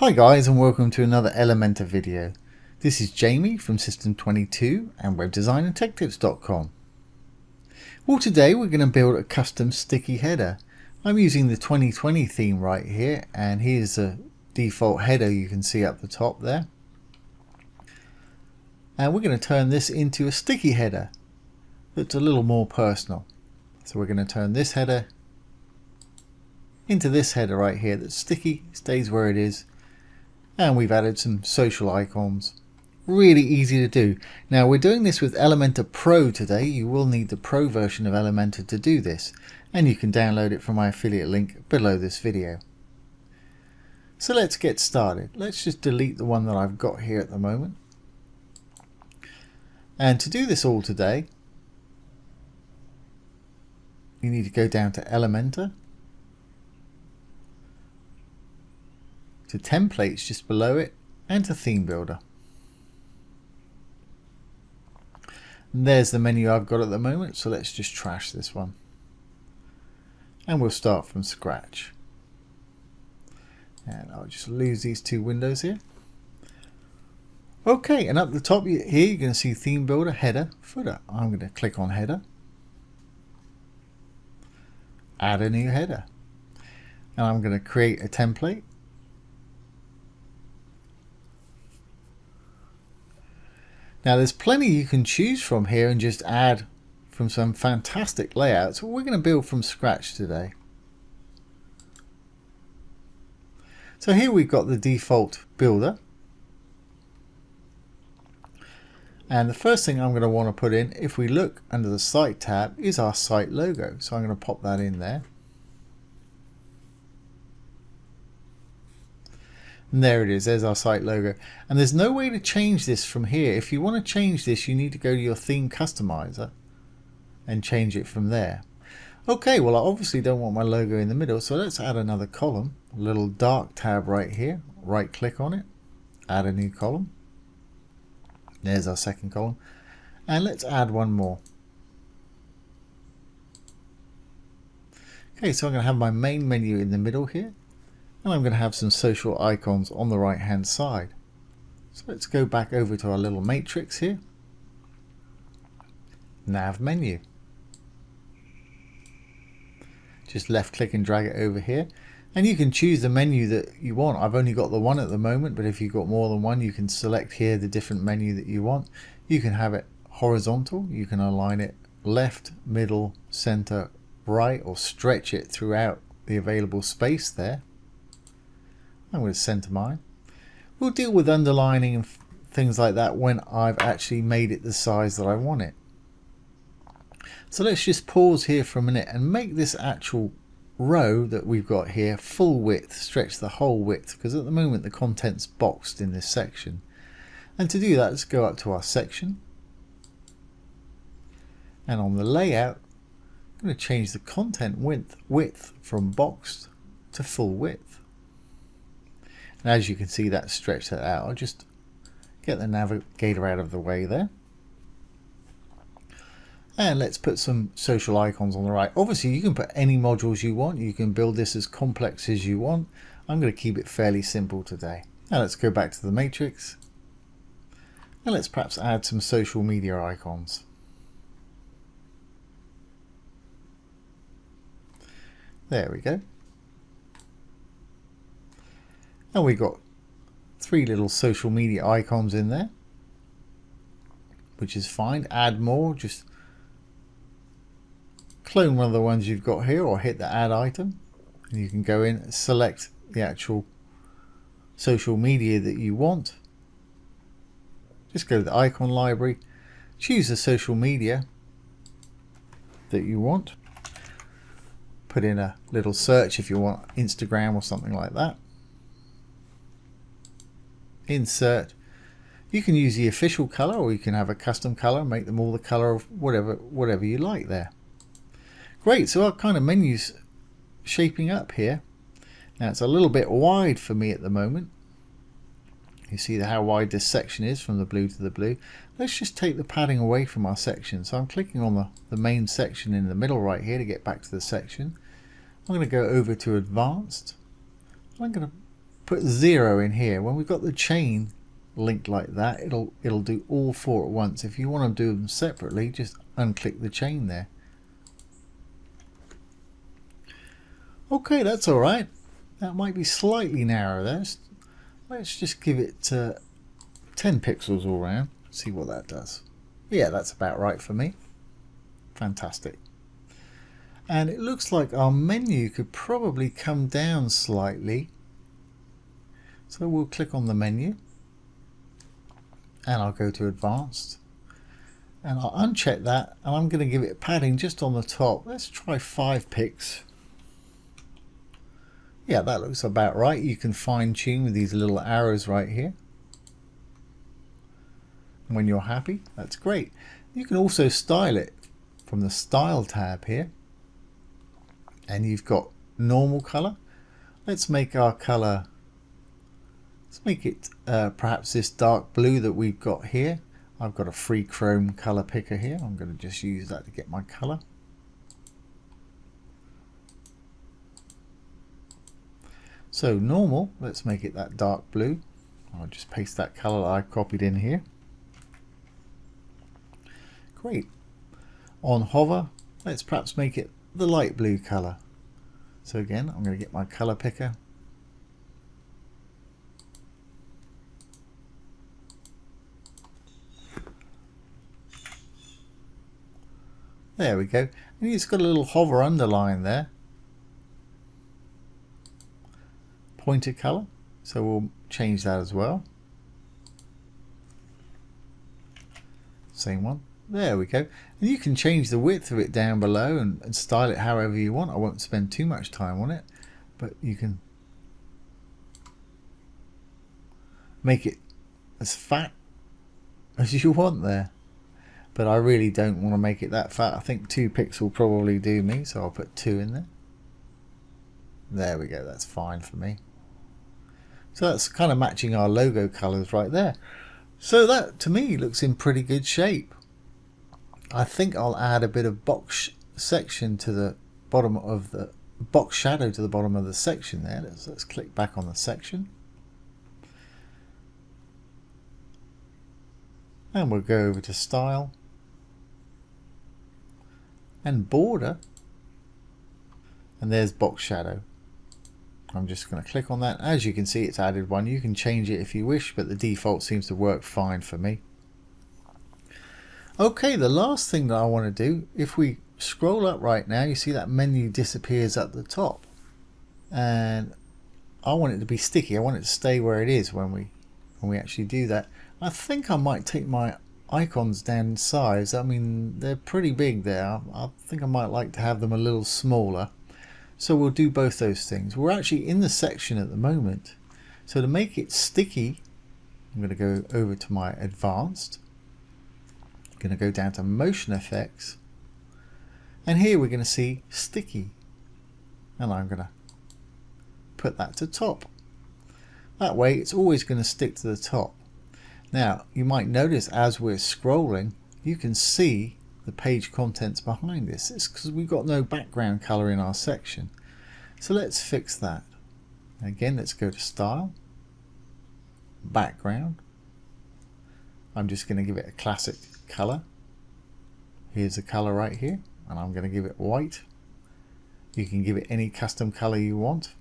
Hi guys, and welcome to another Elementor video. This is Jamie from System22 and webdesignandtechtips.com. Well, today we're going to build a custom sticky header. I'm using the 2020 theme right here, and here's the default header you can see up the top there. And we're going to turn this into a sticky header that's a little more personal. So we're going to turn this header into this header right here that's sticky, stays where it is. And we've added some social icons. Really easy to do. Now we're doing this with Elementor Pro today. You will need the Pro version of Elementor to do this, and you can download it from my affiliate link below this video. So let's get started. Let's just delete the one that I've got here at the moment. And to do this all today, you need to go down to Elementor, to templates just below it, and to theme builder. And there's the menu I've got at the moment, so let's just trash this one and we'll start from scratch. And I'll just lose these two windows here. Okay, and up the top here you're going to see theme builder, header, footer. I'm going to click on header, add a new header, and I'm going to create a template. Now there's plenty you can choose from here and just add from some fantastic layouts. We're going to build from scratch today. So here we've got the default builder. And the first thing I'm going to want to put in, if we look under the site tab, is our site logo. So I'm going to pop that in there. And there it is, there's our site logo. And there's no way to change this from here. If you want to change this, you need to go to your theme customizer and change it from there. Okay, well I obviously don't want my logo in the middle, so let's add another column. A little dark tab right here, right click on it, add a new column. There's our second column. And let's add one more. Okay, so I'm going to have my main menu in the middle here. And I'm going to have some social icons on the right hand side. So let's go back over to our little matrix here. Nav menu. Just left click and drag it over here. And you can choose the menu that you want. I've only got the one at the moment, but if you've got more than one, you can select here the different menu that you want. You can have it horizontal. You can align it left, middle, center, right, or stretch it throughout the available space there. I'm going to center mine. We'll deal with underlining and things like that when I've actually made it the size that I want it. So let's just pause here for a minute and make this actual row that we've got here full width, stretch the whole width, because at the moment the content's boxed in this section. And to do that, let's go up to our section, and on the layout I'm going to change the content width from boxed to full width. And as you can see, that stretched that out. I'll just get the navigator out of the way there. And let's put some social icons on the right. Obviously, you can put any modules you want. You can build this as complex as you want. I'm going to keep it fairly simple today. Now let's go back to the matrix. And let's perhaps add some social media icons. There we go. And we've got 3 little social media icons in there, which is fine. Add more, just clone one of the ones you've got here or hit the add item. And you can go in and select the actual social media that you want. Just go to the icon library, choose the social media that you want. Put in a little search if you want Instagram or something like that. Insert. You can use the official color, or you can have a custom color, make them all the color of whatever you like there. Great, so our kind of menu's shaping up here. Now it's a little bit wide for me at the moment. You see how wide this section is from the blue to the blue. Let's just take the padding away from our section. So I'm clicking on the main section in the middle right here to get back to the section. I'm going to go over to advanced. I'm going to put 0 in here. When we've got the chain linked like that, it'll do all 4 at once. If you want to do them separately, just unclick the chain there. Okay, that's all right. That might be slightly narrow there. Let's just give it 10 pixels all around. See what that does. Yeah, that's about right for me. Fantastic. And it looks like our menu could probably come down slightly. So we'll click on the menu and I'll go to advanced and I'll uncheck that, and I'm going to give it padding just on the top. Let's try 5 pixels. Yeah, that looks about right. You can fine tune with these little arrows right here. When you're happy, that's great. You can also style it from the style tab here. And you've got normal color. Let's make our color, let's make it perhaps this dark blue that we've got here. I've got a free Chrome color picker here. I'm going to just use that to get my color. So normal, let's make it that dark blue. I'll just paste that color that I copied in here. Great. On hover, let's perhaps make it the light blue color. So again, I'm going to get my color picker. There we go. And it's got a little hover underline there. Pointer color, so we'll change that as well. Same one. There we go. And you can change the width of it down below and style it however you want. I won't spend too much time on it, but you can make it as fat as you want there. But I really don't want to make it that fat. I think 2 pixels will probably do me, so I'll put 2 in there. There we go, that's fine for me. So that's kind of matching our logo colors right there. So that to me looks in pretty good shape. I think I'll add a bit of box section to the bottom of the box shadow to the bottom of the section there. Let's click back on the section. And we'll go over to style and border. And there's box shadow. I'm just going to click on that. As you can see, it's added one. You can change it if you wish, but the default seems to work fine for me. Okay, the last thing that I want to do, if we scroll up right now, you see that menu disappears at the top. And I want it to be sticky. I want it to stay where it is when we actually do that. I think I might take my icons down in size. I mean, they're pretty big there. I think I might like to have them a little smaller. So we'll do both those things. We're actually in the section at the moment. So to make it sticky, I'm going to go over to my advanced. I'm going to go down to motion effects. And here we're going to see sticky. And I'm going to put that to top. That way it's always going to stick to the top. Now you might notice as we're scrolling, you can see the page contents behind this. It's because we've got no background color in our section. So let's fix that. Again, let's go to style, background. I'm just going to give it a classic color. Here's the color right here, and I'm going to give it white. You can give it any custom color you want.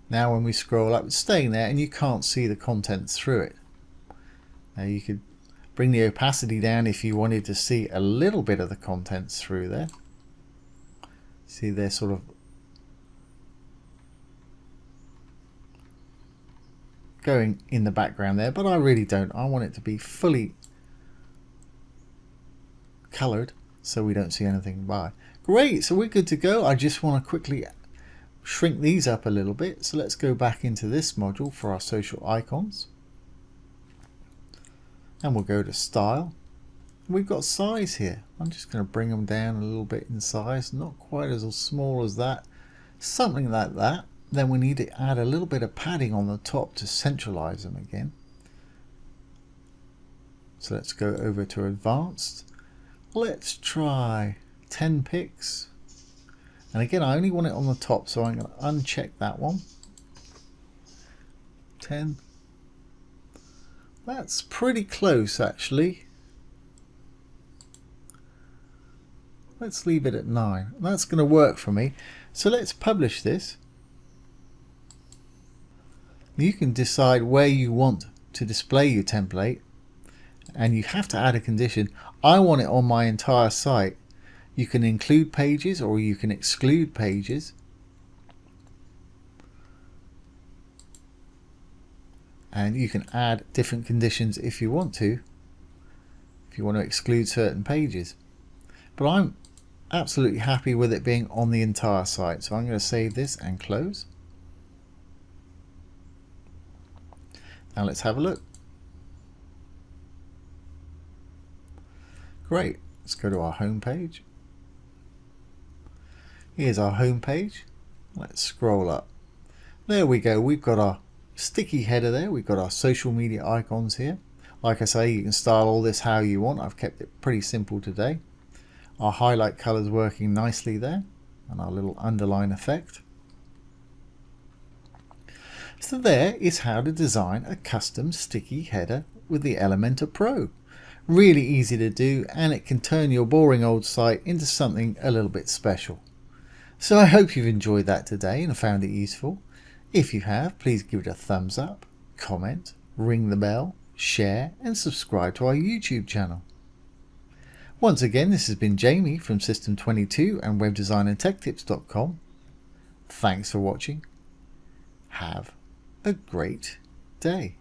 Now when we scroll up, it's staying there and you can't see the contents through it. Now you could bring the opacity down if you wanted to see a little bit of the contents through there. See, they're sort of going in the background there, but I really don't. I want it to be fully colored so we don't see anything by. Great, so we're good to go. I just want to quickly shrink these up a little bit. So let's go back into this module for our social icons. And we'll go to style. We've got size here. I'm just going to bring them down a little bit in size, not quite as small as that, something like that. Then we need to add a little bit of padding on the top to centralize them again. So let's go over to advanced. Let's try 10 pixels. And again, I only want it on the top, so I'm going to uncheck that one. 10. That's pretty close, actually. Let's leave it at 9. That's going to work for me. So let's publish this. You can decide where you want to display your template, and you have to add a condition. I want it on my entire site. You can include pages or you can exclude pages. And you can add different conditions if you want to exclude certain pages. But I'm absolutely happy with it being on the entire site. So I'm going to save this and close. Now let's have a look. Great. Let's go to our home page. Here's our home page. Let's scroll up. There we go. We've got our sticky header there. We've got our social media icons here. Like I say, you can style all this how you want. I've kept it pretty simple today. Our highlight colors working nicely there, and our little underline effect. So there is how to design a custom sticky header with the Elementor Pro. Really easy to do, and it can turn your boring old site into something a little bit special. So I hope you've enjoyed that today and found it useful. If you have, please give it a thumbs up, comment, ring the bell, share and subscribe to our YouTube channel. Once again, this has been Jamie from System22 and webdesignandtechtips.com. Thanks for watching. Have a great day.